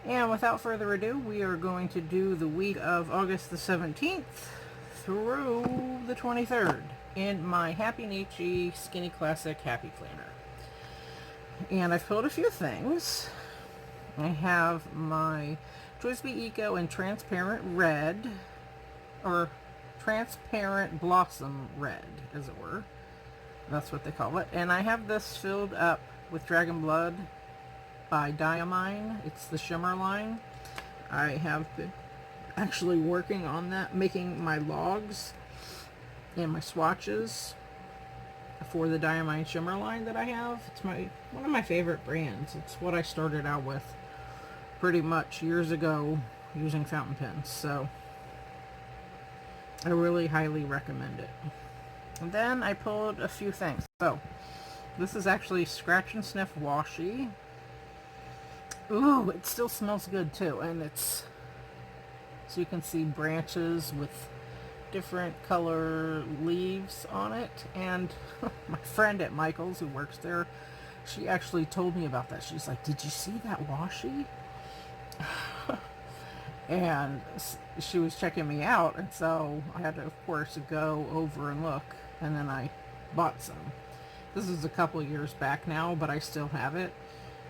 And without further ado, we are going to do the week of August the 17th through the 23rd in my Happynichi Skinny Classic Happy Planner. And I've pulled a few things. I have my Twisby Eco in transparent red, or transparent blossom red, as it were. That's what they call it. And I have this filled up with Dragon Blood by Diamine. It's the shimmer line. I have been actually working on that, making my logs and my swatches for the Diamine shimmer line that I have. It's one of my favorite brands. It's what I started out with pretty much years ago using fountain pens, so I really highly recommend it. And then I pulled a few things. So this is actually Scratch and Sniff washi. Ooh, it still smells good too, and it's, so you can see branches with different color leaves on it. And my friend at Michael's who works there, she actually told me about that. She's like, did you see that washi? And she was checking me out, and so I had to, of course, go over and look, and then I bought some. This is a couple years back now, but I still have it.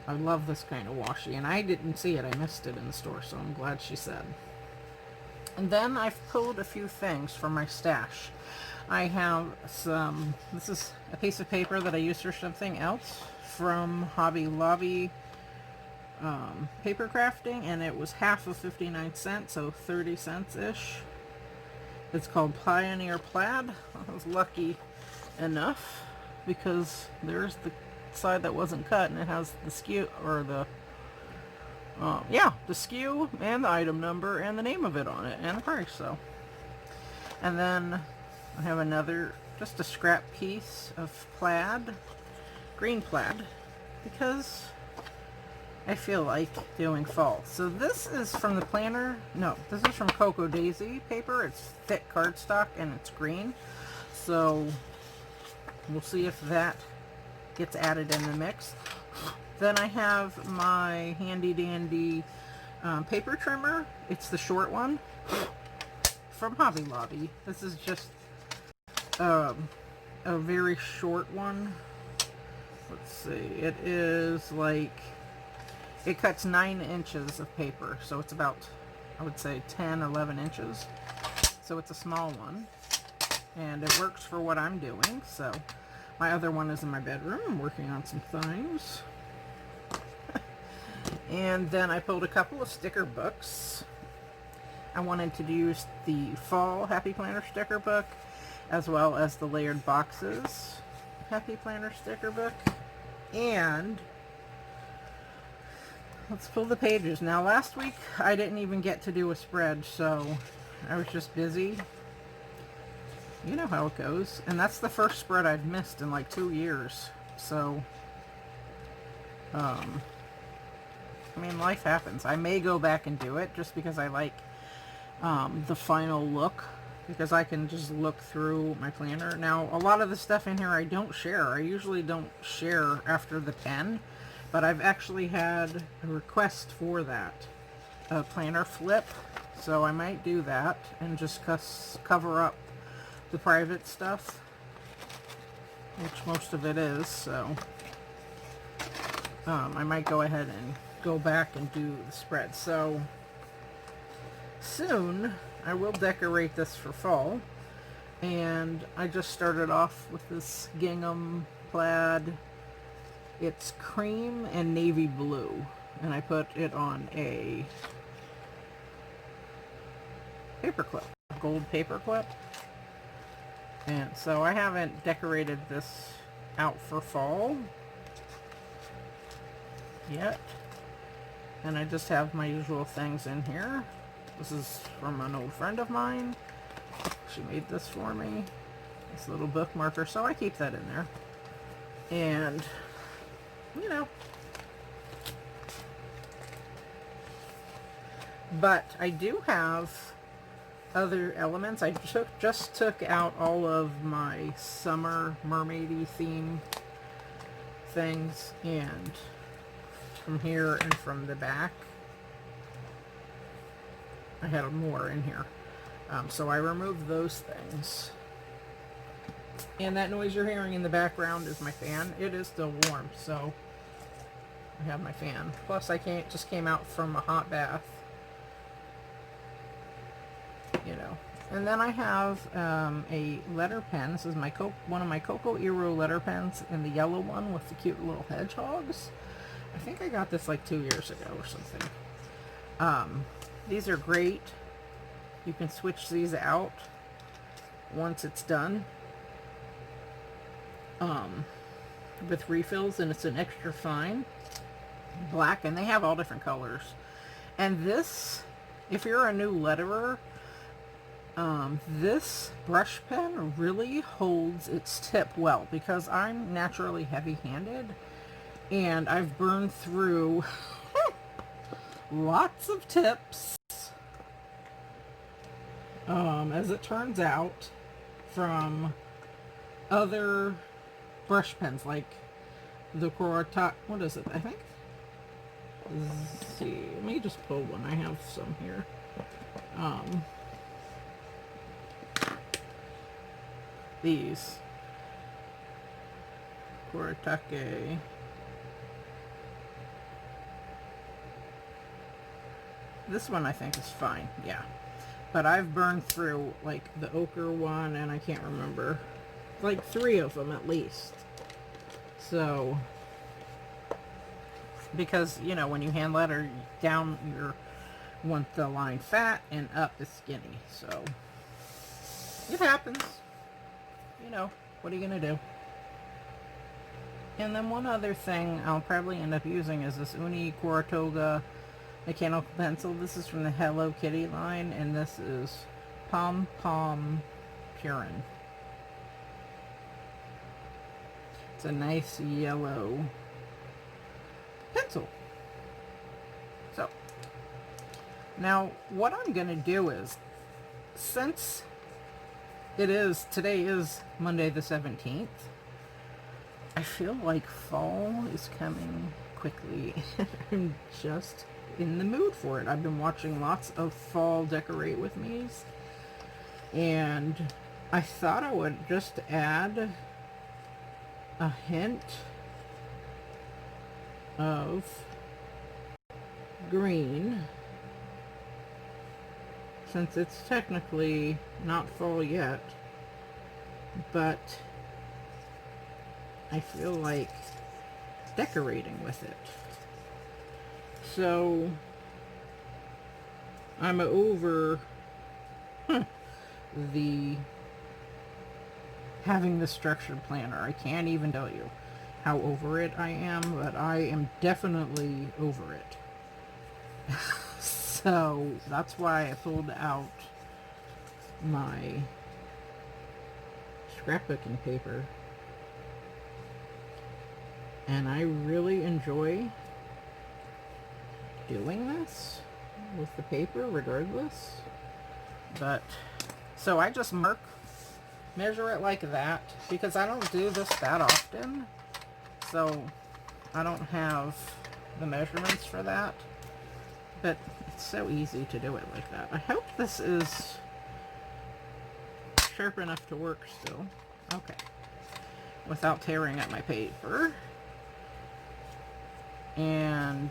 I love this kind of washi, and I didn't see it. I missed it in the store, so I'm glad she said. And then I've pulled a few things from my stash. I have some, this is a piece of paper that I used for something else from Hobby Lobby paper crafting, and it was half of 59 cents, so 30 cents-ish. It's called Pioneer Plaid. I was lucky enough because there's the side that wasn't cut, and it has the SKU, or the the SKU and the item number and the name of it on it and the price. So, and then I have another, just a scrap piece of plaid, green plaid, because I feel like doing fall. So this is from the planner. No, this is from Cocoa Daisy paper. It's thick cardstock and it's green. So we'll see if that gets added in the mix. Then I have my handy dandy paper trimmer. It's the short one from Hobby Lobby. This is just a very short one. Let's see. It is like, it cuts 9 inches of paper, so it's about, I would say, 10, 11 inches. So it's a small one, and it works for what I'm doing. So my other one is in my bedroom. I'm working on some things. And then I pulled a couple of sticker books. I wanted to use the Fall Happy Planner sticker book, as well as the Layered Boxes Happy Planner sticker book. And let's pull the pages. Now, last week I didn't even get to do a spread, so I was just busy. You know how it goes. And that's the first spread I've missed in like 2 years. So, I mean, life happens. I may go back and do it just because I like the final look, because I can just look through my planner. Now, a lot of the stuff in here I don't share. I usually don't share after the pen, but I've actually had a request for that, a planner flip, so I might do that and just cover up the private stuff, which most of it is. So I might go ahead and go back and do the spread. So soon I will decorate this for fall, and I just started off with this gingham plaid. It's cream and navy blue, and I put it on a paper clip, gold paper clip. And so I haven't decorated this out for fall yet, and I just have my usual things in here. This is from an old friend of mine. She made this for me, this little bookmarker, so I keep that in there. And you know, but I do have other elements. I just took out all of my summer mermaidy theme things, and from here and from the back I had more in here. So I removed those things. And that noise you're hearing in the background is my fan. It is still warm, so I have my fan. Plus I just came out from a hot bath. You know. And then I have a letter pen. This is my one of my Coco Eero letter pens, and the yellow one with the cute little hedgehogs. I think I got this like 2 years ago or something. These are great. You can switch these out once it's done with refills, and it's an extra fine black, and they have all different colors. And this, if you're a new letterer, this brush pen really holds its tip well, because I'm naturally heavy-handed and I've burned through lots of tips, as it turns out, from other brush pens, like the corrugated, what is it, I think? Let's see, let me just pull one. I have some here. These corrugated. This one I think is fine, yeah. But I've burned through like the ochre one, and I can't remember, like 3 of them at least. So, because, you know, when you hand letter, down you want the line fat and up is skinny. So, it happens. You know, what are you going to do? And then one other thing I'll probably end up using is this Uni Corrugated mechanical pencil. This is from the Hello Kitty line, and this is Pom Pom Purin. It's a nice yellow pencil. So, now what I'm going to do is, since today is Monday the 17th, I feel like fall is coming quickly. I'm just in the mood for it. I've been watching lots of fall decorate with me's, and I thought I would just add a hint of green, since it's technically not fall yet, but I feel like decorating with it. So I'm over the having the structured planner. I can't even tell you how over it I am, but I am definitely over it. So that's why I pulled out my scrapbooking paper, and I really enjoy doing this with the paper regardless. But so I just measure it like that, because I don't do this that often, so I don't have the measurements for that. But it's so easy to do it like that. I hope this is sharp enough to work still. Okay. Without tearing up my paper. And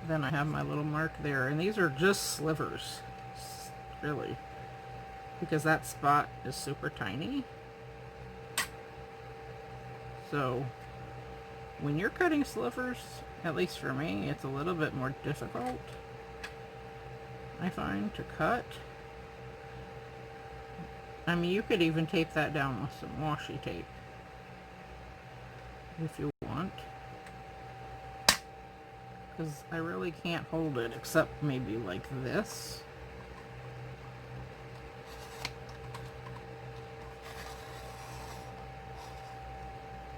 then I have my little mark there. And these are just slivers. Really. Because that spot is super tiny. So, when you're cutting slivers, at least for me, it's a little bit more difficult, I find, to cut. I mean, you could even tape that down with some washi tape if you want, because I really can't hold it except maybe like this.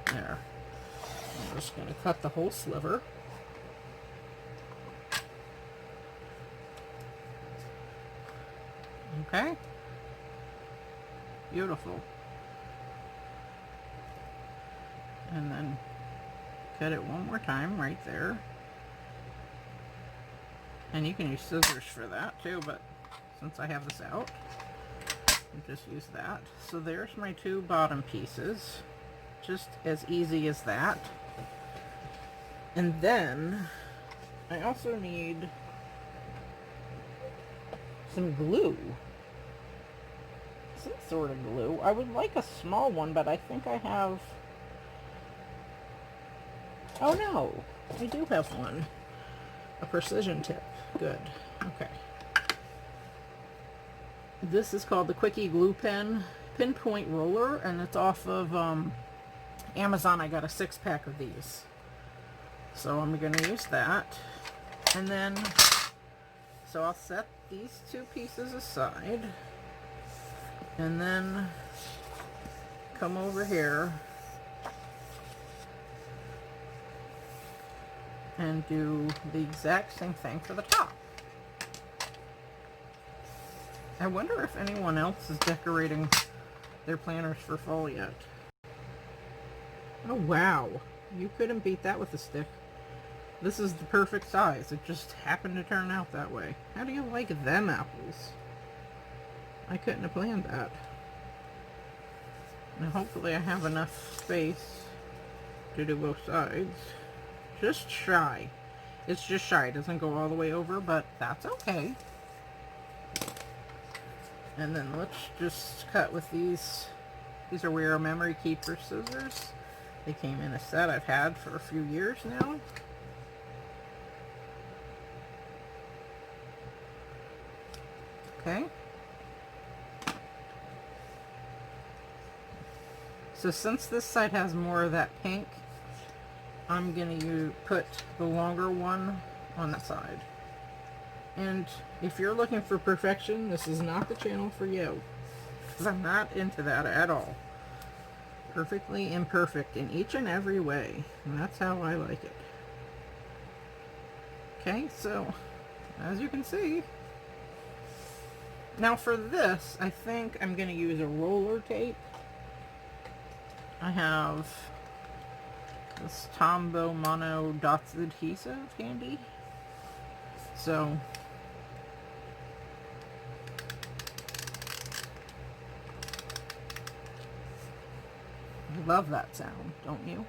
There. I'm just going to cut the whole sliver. Okay. Beautiful. And then cut it one more time right there. And you can use scissors for that too, but since I have this out, I'll just use that. So there's my two bottom pieces. Just as easy as that. And then I also need some glue. Some sort of glue. I would like a small one, but I think I have... Oh no, I do have one. A precision tip. Good. Okay. This is called the Quickie Glue Pen Pinpoint Roller, and it's off of Amazon. I got a 6-pack of these. So I'm going to use that. And then, so I'll set these two pieces aside. And then come over here and do the exact same thing for the top. I wonder if anyone else is decorating their planners for fall yet. Oh wow, you couldn't beat that with a stick. This is the perfect size. It just happened to turn out that way. How do you like them apples? I couldn't have planned that. Now hopefully I have enough space to do both sides. Just shy. It's just shy. It doesn't go all the way over, but that's okay. And then let's just cut with these. These are Wear Memory Keeper scissors. They came in a set I've had for a few years now. Okay. So since this side has more of that pink, I'm going to put the longer one on that side. And if you're looking for perfection, this is not the channel for you. Because I'm not into that at all. Perfectly imperfect in each and every way. And that's how I like it. Okay, so as you can see. Now for this, I think I'm going to use a roller tape. I have this Tombow Mono Dots adhesive handy. So I love that sound, don't you?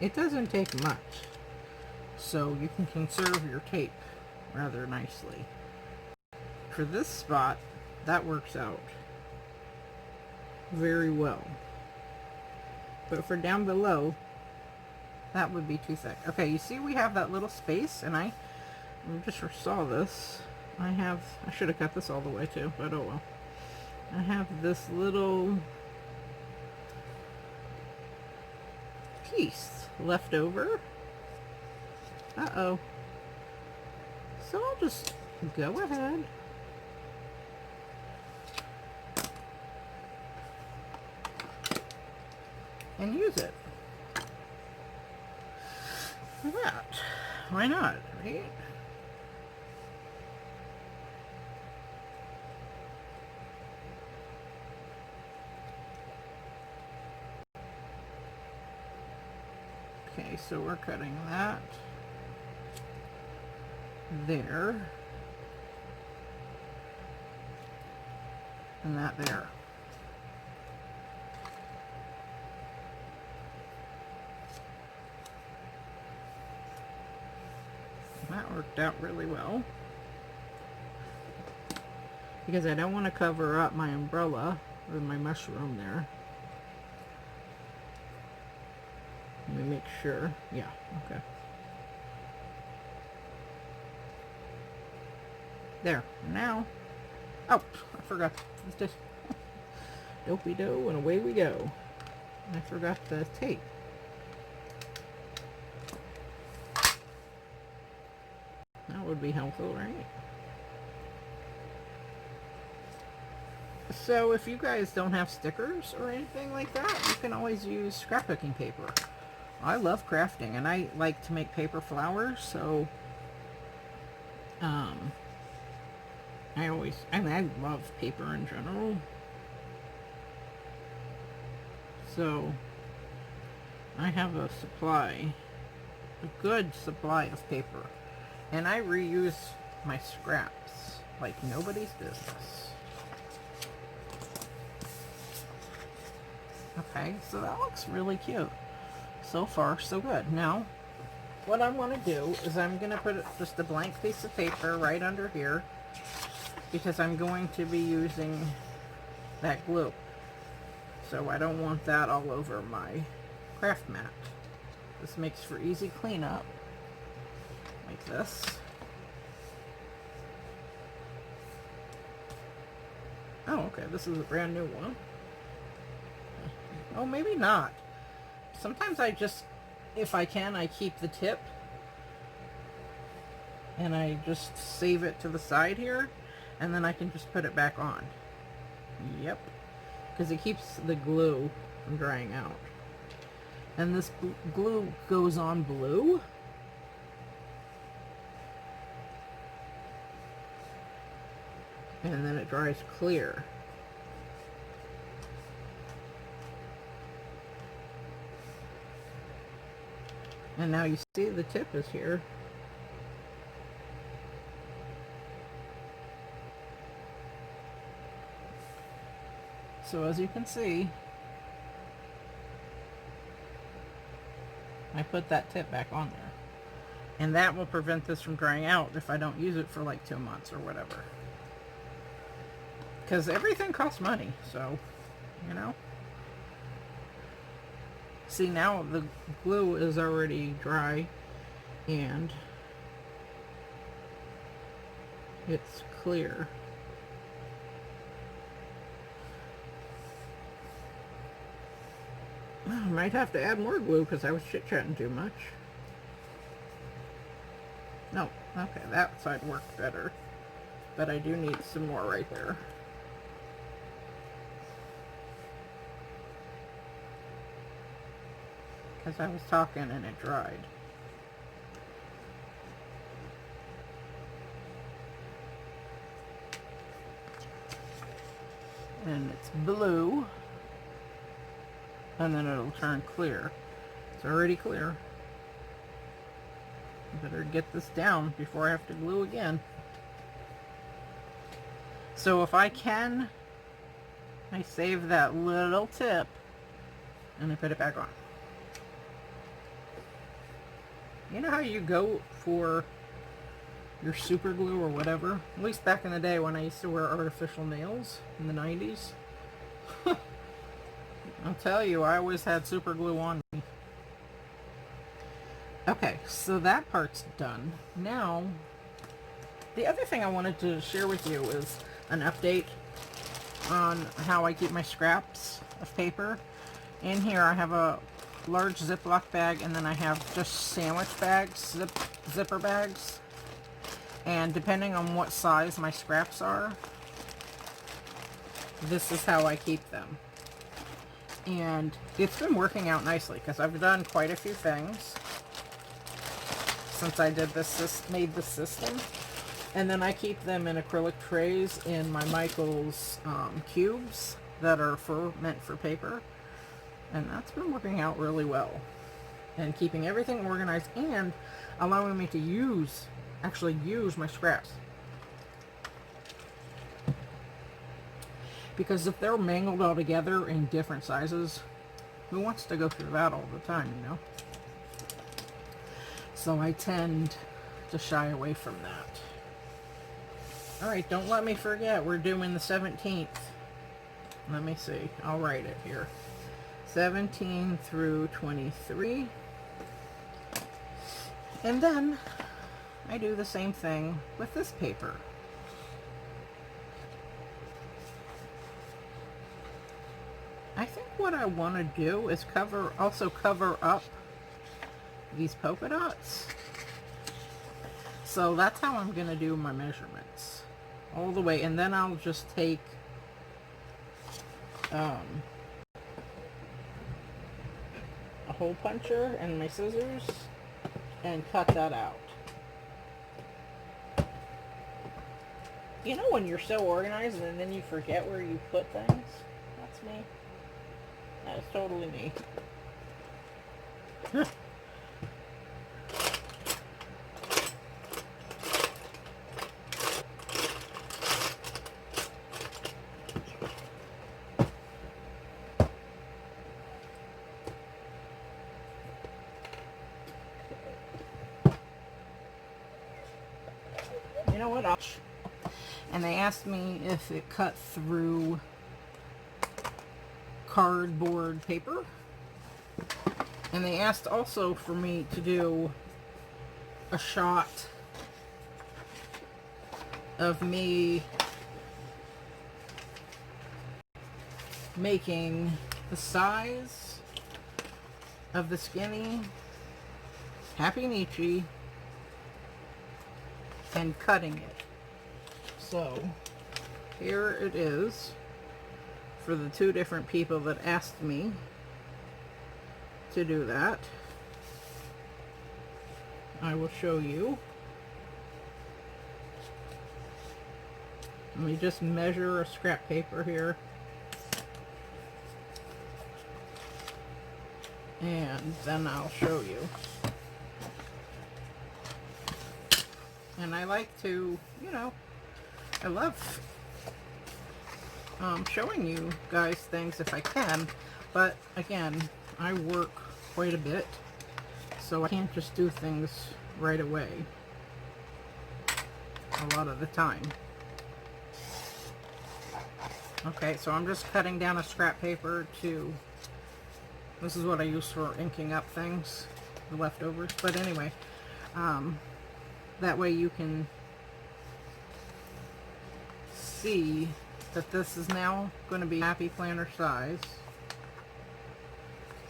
It doesn't take much, so you can conserve your tape rather nicely. For this spot, that works out very well. But for down below, that would be too thick. Okay, you see we have that little space, and I just saw this. I should have cut this all the way too, but oh well. I have this little piece left over. Uh-oh. So I'll just go ahead and use it. Like that. Why not, right? Okay, so we're cutting that there and that there. That worked out really well because I don't want to cover up my umbrella or my mushroom there. Let me make sure. Yeah, okay. There. Now. Oh, I forgot. It's just dopey-do, and away we go. I forgot the tape. That would be helpful, right? So if you guys don't have stickers or anything like that, you can always use scrapbooking paper. I love crafting, and I like to make paper flowers, so I love paper in general. So I have a supply a good supply of paper. And I reuse my scraps like nobody's business. Okay, so that looks really cute. So far, so good. Now, what I'm going to do is I'm going to put just a blank piece of paper right under here because I'm going to be using that glue. So I don't want that all over my craft mat. This makes for easy cleanup, like this. Oh, okay, this is a brand new one. Oh, maybe not. Sometimes I just, if I can, I keep the tip and I just save it to the side here, and then I can just put it back on. Yep, because it keeps the glue from drying out. And this glue goes on blue. And then it dries clear. And now you see the tip is here. So as you can see, I put that tip back on there. And that will prevent this from drying out if I don't use it for like 2 months or whatever. Because everything costs money, so, you know. See, now the glue is already dry and it's clear. I might have to add more glue because I was chit-chatting too much. No, okay, that side worked better. But I do need some more right there. Because I was talking and it dried. And it's blue. And then it'll turn clear. It's already clear. Better get this down before I have to glue again. So if I can, I save that little tip and I put it back on. You know how you go for your super glue or whatever? At least back in the day when I used to wear artificial nails in the 90s. I'll tell you, I always had super glue on me. Okay, so that part's done. Now, the other thing I wanted to share with you is an update on how I keep my scraps of paper. In here I have a large Ziploc bag, and then I have just sandwich bags, zipper bags. And depending on what size my scraps are, this is how I keep them. And it's been working out nicely because I've done quite a few things since I did this, made this system. And then I keep them in acrylic trays in my Michaels cubes that are meant for paper. And that's been working out really well. And keeping everything organized and allowing me to actually use my scraps. Because if they're mangled all together in different sizes, who wants to go through that all the time, you know? So I tend to shy away from that. Alright, don't let me forget, we're doing the 17th. Let me see, I'll write it here. 17 through 23. And then I do the same thing with this paper. I think what I want to do is also cover up these polka dots. So that's how I'm going to do my measurements all the way, and then I'll just take a hole puncher and my scissors and cut that out. You know when you're so organized and then you forget where you put things? That's me. That is totally me. know what? And they asked me if it cut through cardboard paper. And they asked also for me to do a shot of me making the size of the skinny Happynichi and cutting it. So here it is for the two different people that asked me to do that. I will show you. Let me just measure a scrap paper here. And then I'll show you. And I like to, you know, I love showing you guys things if I can. But again, I work quite a bit, so I can't just do things right away a lot of the time. Okay, so I'm just cutting down a scrap paper to, this is what I use for inking up things, the leftovers. But anyway, that way you can see that this is now going to be Happy Planner size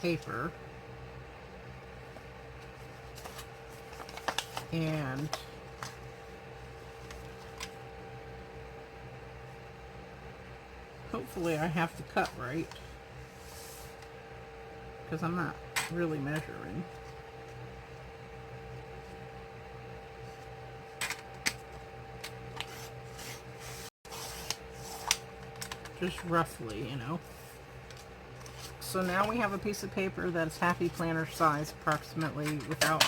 paper. And hopefully I have to cut right, because I'm not really measuring. Just roughly, you know. So now we have a piece of paper that's Happy Planner size approximately, without,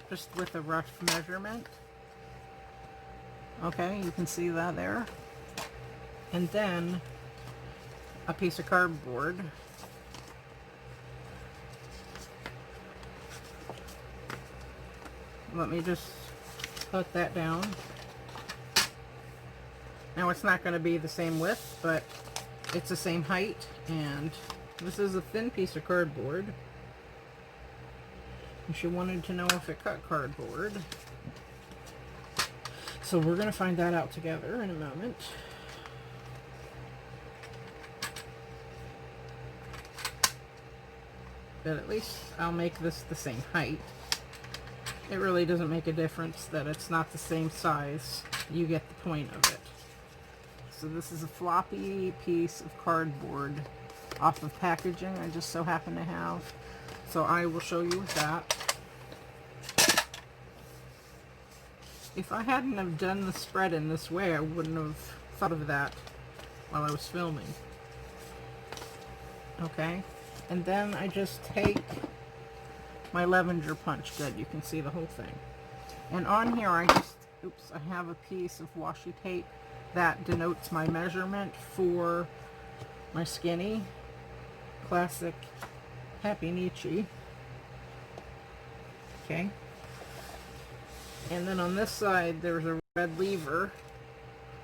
just with a rough measurement. Okay, you can see that there. And then a piece of cardboard. Let me just put that down. Now it's not going to be the same width, but it's the same height, and this is a thin piece of cardboard. And she wanted to know if it cut cardboard. So we're going to find that out together in a moment. But at least I'll make this the same height. It really doesn't make a difference that it's not the same size. You get the point of it. So this is a floppy piece of cardboard off of packaging I just so happen to have. So I will show you with that. If I hadn't have done the spread in this way, I wouldn't have thought of that while I was filming. Okay, and then I just take my Levenger Punch. Good, you can see the whole thing. And on here I just, oops, I have a piece of washi tape that denotes my measurement for my skinny classic Happynichi. Okay. And then on this side there's a red lever,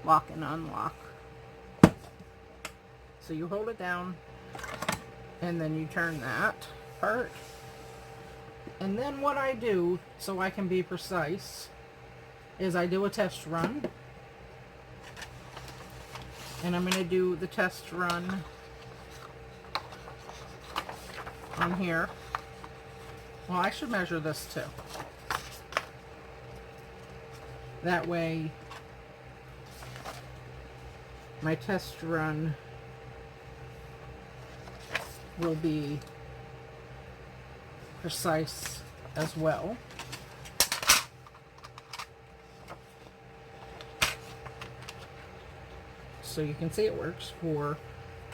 lock and unlock. So you hold it down and then you turn that part. And then what I do, so I can be precise, is I do a test run. And I'm going to do the test run on here. Well, I should measure this too. That way my test run will be precise as well. So you can see it works for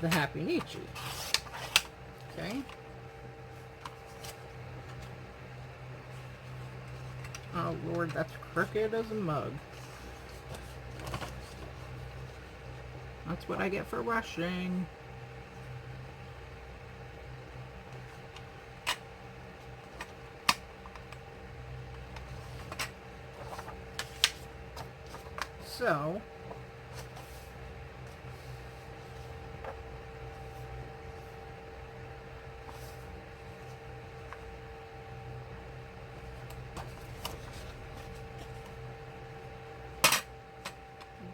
the Happynichi. Okay. Oh Lord, that's crooked as a mug. That's what I get for rushing. so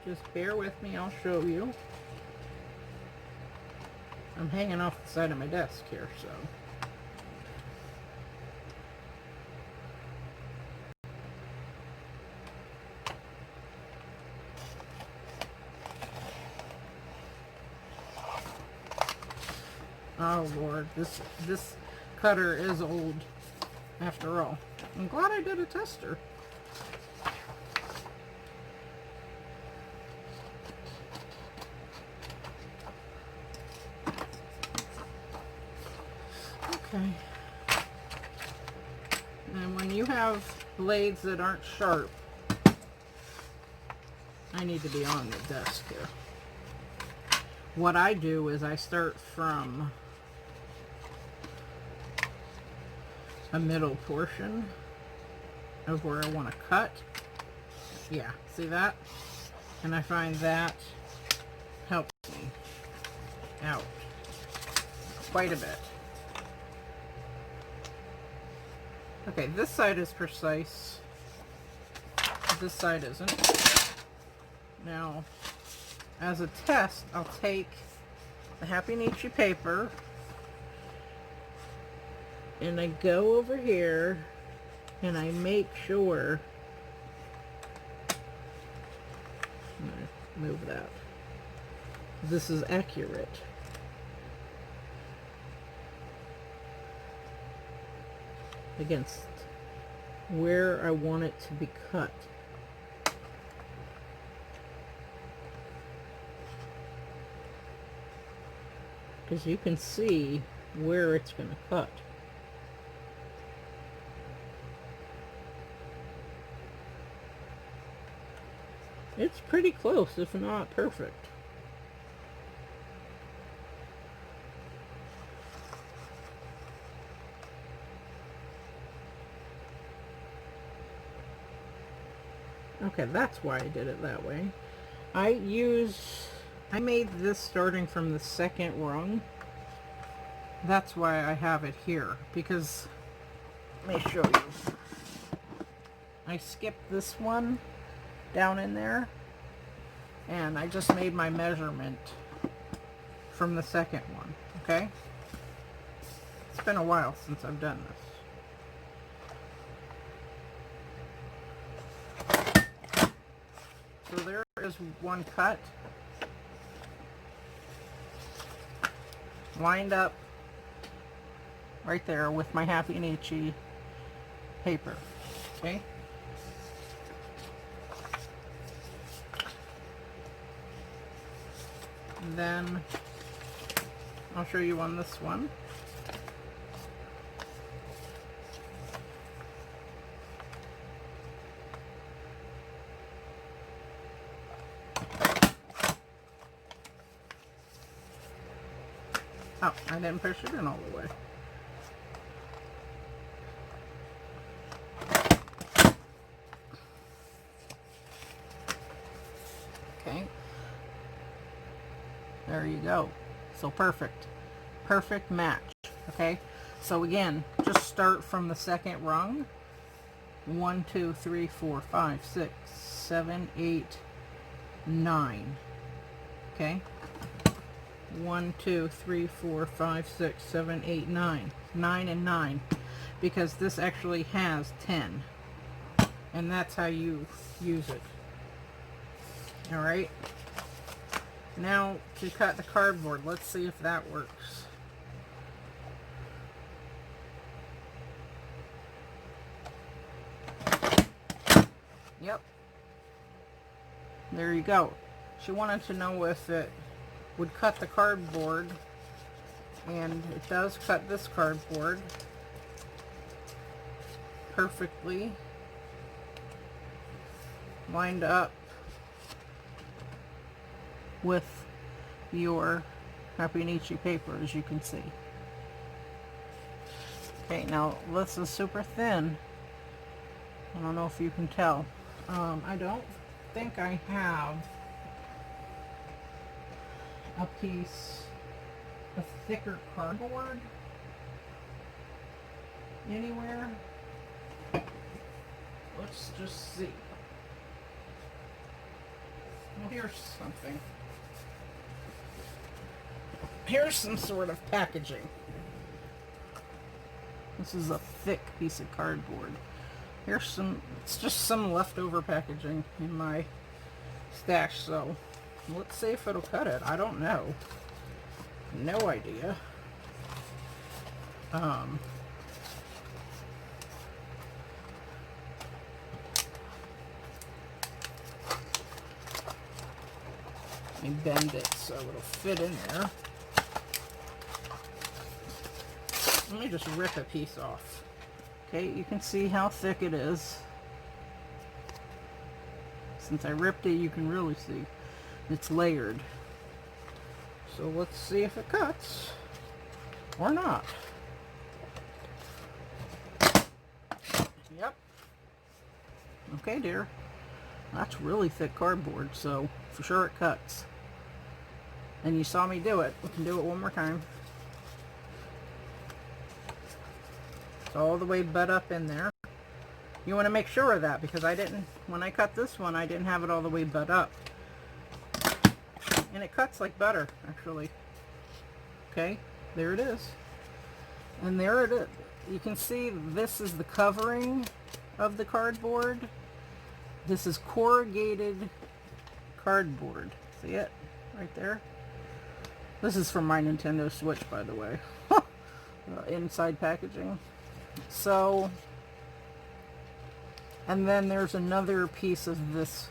just bear with me, I'll show you. I'm hanging off the side of my desk here, so. Oh Lord, this cutter is old after all. I'm glad I did a tester. Okay. And when you have blades that aren't sharp, I need to be on the desk here. What I do is I start from a middle portion of where I want to cut. Yeah, see that? And I find that helps me out quite a bit. Okay, this side is precise. This side isn't. Now, as a test, I'll take the Happynichi paper and I go over here and I make sure, I'm gonna move that, this is accurate. Against where I want it to be cut. Because you can see where it's going to cut. It's pretty close, if not perfect. Okay, that's why I did it that way. I made this starting from the second rung. That's why I have it here, because, let me show you. I skipped this one down in there, and I just made my measurement from the second one, okay? It's been a while since I've done this. So there is one cut, lined up right there with my Happynichi paper, okay? Then I'll show you on this one. Oh, I didn't push it in all the way. Okay. There you go. So perfect. Perfect match. Okay. So again, just start from the second rung. 1, 2, 3, 4, 5, 6, 7, 8, 9. Okay. 1, 2, 3, 4, 5, 6, 7, 8, 9. 9 and 9. Because this actually has 10. And that's how you use it. Alright. Now to cut the cardboard. Let's see if that works. Yep. There you go. She wanted to know if it would cut the cardboard, and it does cut this cardboard perfectly, lined up with your Happynichi paper, as you can see. Okay, now this is super thin. I don't know if you can tell. I don't. think I have a piece of thicker cardboard anywhere. Let's just see. Well, here's something. Here's some sort of packaging. This is a thick piece of cardboard. Here's some, it's just some leftover packaging in my stash, so let's see if it'll cut it. I don't know. No idea. Let me bend it so it'll fit in there. Let me just rip a piece off. Okay, you can see how thick it is. Since I ripped it, you can really see it's layered. So let's see if it cuts or not. Yep. Okay, dear. That's really thick cardboard, so for sure it cuts. And you saw me do it. We can do it one more time. It's all the way butt up in there. You want to make sure of that, because I didn't, when I cut this one, I didn't have it all the way butt up. And it cuts like butter, actually. Okay, there it is. And there it is. You can see this is the covering of the cardboard. This is corrugated cardboard. See it? Right there. This is from my Nintendo Switch, by the way. Inside packaging. So, and then there's another piece of this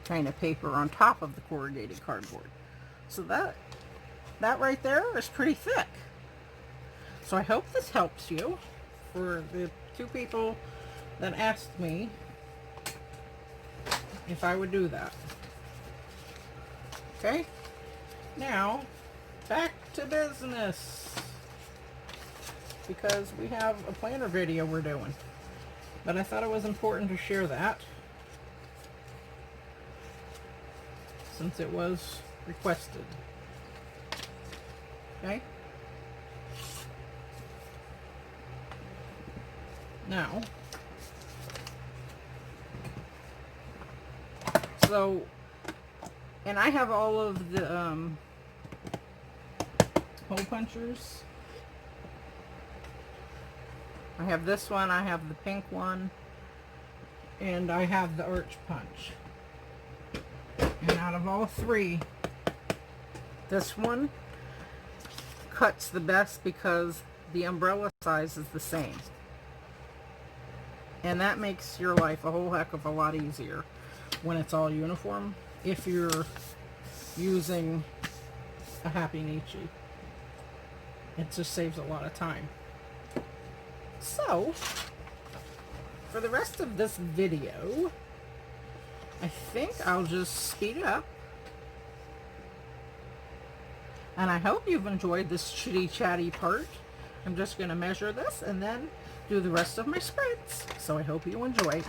kind of paper on top of the corrugated cardboard. So that right there is pretty thick. So I hope this helps you. For the two people that asked me if I would do that. Okay? Now, back to business. Because we have a planner video we're doing. But I thought it was important to share that, since it was requested. Okay? Now, so, and I have all of the hole punchers. I have this one, I have the pink one, and I have the arch punch. And out of all three, this one cuts the best because the umbrella size is the same. And that makes your life a whole heck of a lot easier when it's all uniform, if you're using a Happynichi. It just saves a lot of time. So, for the rest of this video, I think I'll just speed it up. And I hope you've enjoyed this chitty-chatty part. I'm just going to measure this and then do the rest of my spreads. So I hope you enjoy.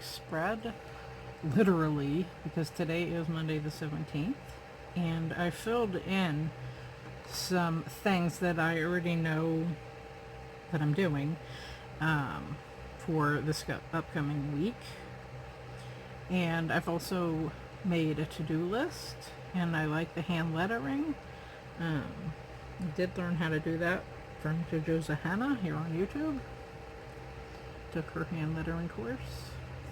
week's spread, literally, because today is Monday the 17th, and I filled in some things that I already know that I'm doing for this upcoming week. And I've also made a to-do list, and I like the hand lettering. I did learn how to do that from Jojosa Hannah here on YouTube. Took her hand lettering course.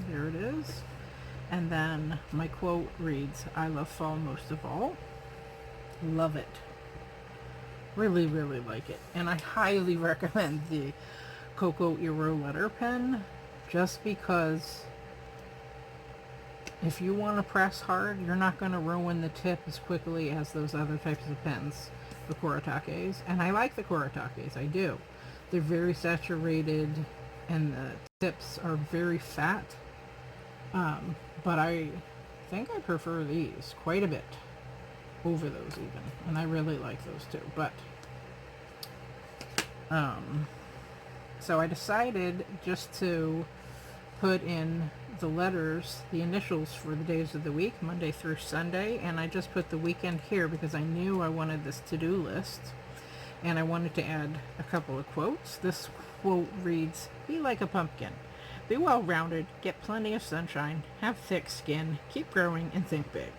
There it is. And then my quote reads, "I love fall most of all." Love it. Really, really like it. And I highly recommend the Cocoa Eero letter pen, just because if you want to press hard, you're not going to ruin the tip as quickly as those other types of pens, the Koratakes. And I like the Koratakes, I do. They're very saturated and the tips are very fat. But I think I prefer these quite a bit over those even. And I really like those too. But, so I decided just to put in the letters, the initials for the days of the week, Monday through Sunday, and I just put the weekend here because I knew I wanted this to-do list, and I wanted to add a couple of quotes. This quote reads, "Be like a pumpkin. Be well-rounded, get plenty of sunshine, have thick skin, keep growing, and think big."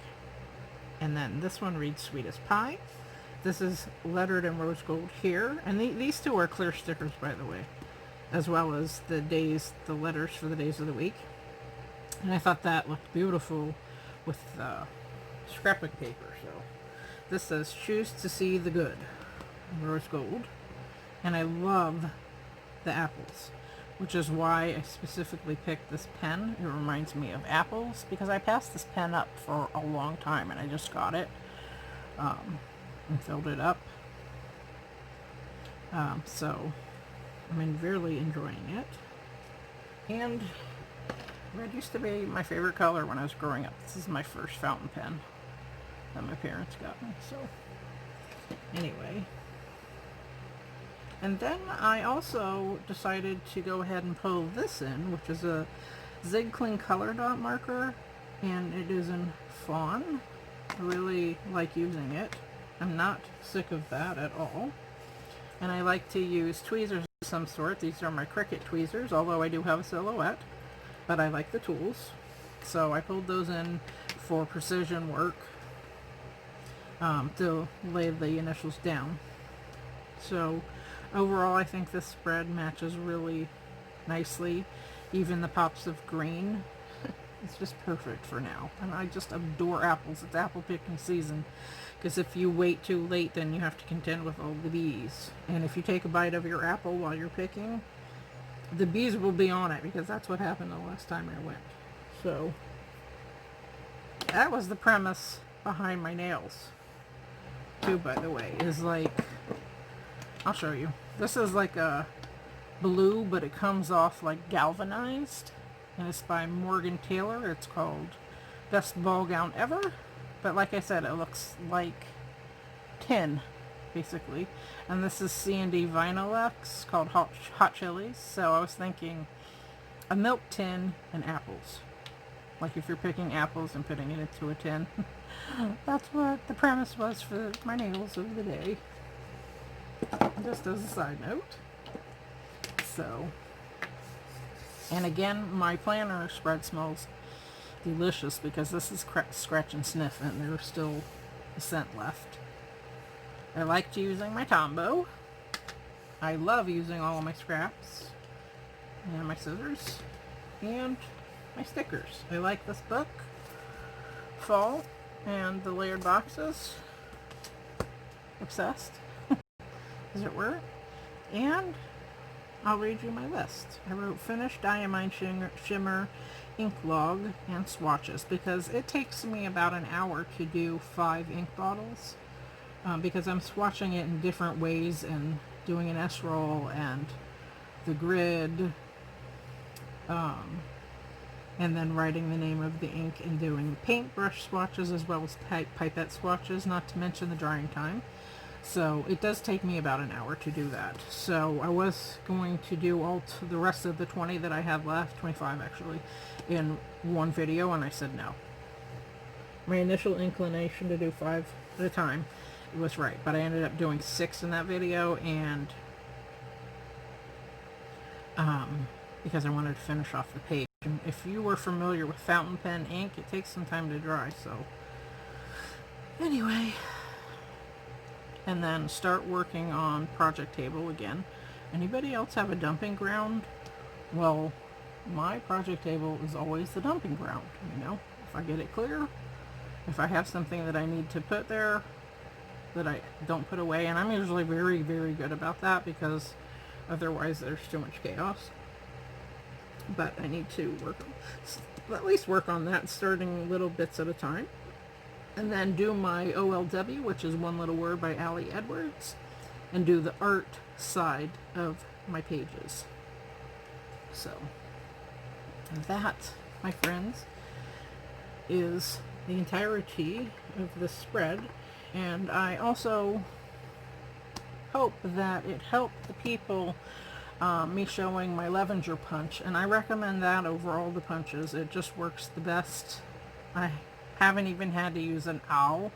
And then this one reads, "Sweet as pie." This is lettered in rose gold here, and these two are clear stickers, by the way, as well as the letters for the days of the week. And I thought that looked beautiful with scrapbook paper. So this says, "Choose to see the good," in rose gold. And I love the apples, which is why I specifically picked this pen. It reminds me of apples because I passed this pen up for a long time and I just got it and filled it up. So I'm really enjoying it. And red used to be my favorite color when I was growing up. This is my first fountain pen that my parents got me. So anyway. And then I also decided to go ahead and pull this in, which is a Zig-Cling color dot marker, and it is in fawn. I really like using it. I'm not sick of that at all. And I like to use tweezers of some sort. These are my Cricut tweezers, although I do have a silhouette, but I like the tools. So I pulled those in for precision work to lay the initials down. So overall, I think this spread matches really nicely. Even the pops of green. It's just perfect for now. And I just adore apples. It's apple picking season. Because if you wait too late, then you have to contend with all the bees. And if you take a bite of your apple while you're picking, the bees will be on it, because that's what happened the last time I went. So that was the premise behind my nails too, by the way. Is like, I'll show you. This is like a blue, but it comes off like galvanized, and it's by Morgan Taylor. It's called Best Ball Gown Ever, but like I said, it looks like tin basically. And this is C&D Vinylex called Hot Chilies. So I was thinking a milk tin and apples, like if you're picking apples and putting it into a tin. That's what the premise was for my nails of the day, just as a side note. So, and again, my planner spread smells delicious because this is scratch and sniff, and there's still a scent left. I liked using my Tombow. I love using all of my scraps and my scissors and my stickers. I like this book, Fall, and the layered boxes. Obsessed, as it were. And I'll read you my list. I wrote finished diamine shimmer, ink log, and swatches, because it takes me about an hour to do 5 ink bottles, because I'm swatching it in different ways and doing an S-roll and the grid, and then writing the name of the ink and doing paintbrush swatches as well as pipette swatches, not to mention the drying time. So it does take me about an hour to do that. So I was going to do the rest of the 20 that I had left, 25 actually, in one video, and I said no. My initial inclination to do 5 at a time was right, but I ended up doing 6 in that video, and because I wanted to finish off the page. And if you were familiar with fountain pen ink, it takes some time to dry, so anyway. And then start working on project table again. Anybody else have a dumping ground? Well, my project table is always the dumping ground, you know. If I get it clear, if I have something that I need to put there that I don't put away, and I'm usually very, very good about that, because otherwise there's too much chaos. But I need to at least work on that, starting little bits at a time. And then do my OLW, which is One Little Word by Allie Edwards, and do the art side of my pages. So that, my friends, is the entirety of this spread. And I also hope that it helped the people, me showing my Levenger Punch, and I recommend that over all the punches. It just works the best. I haven't even had to use an owl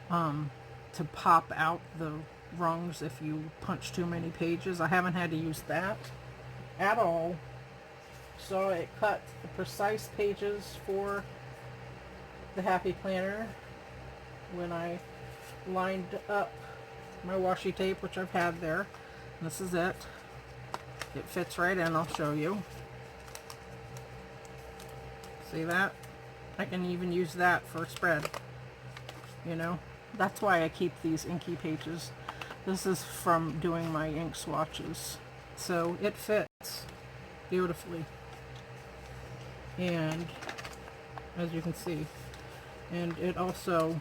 to pop out the rungs if you punch too many pages. I haven't had to use that at all. So it cut the precise pages for the Happy Planner when I lined up my washi tape, which I've had there. This is it. It fits right in. I'll show you. See that? I can even use that for a spread, you know. That's why I keep these inky pages. This is from doing my ink swatches. So it fits beautifully. And as you can see, and it also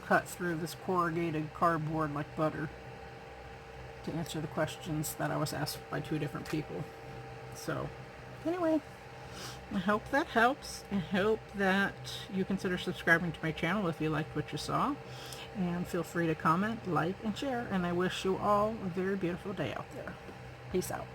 cut through this corrugated cardboard like butter to answer the questions that I was asked by 2 different people. So anyway, I hope that helps. I hope that you consider subscribing to my channel if you liked what you saw. And feel free to comment, like, and share. And I wish you all a very beautiful day out there. Peace out.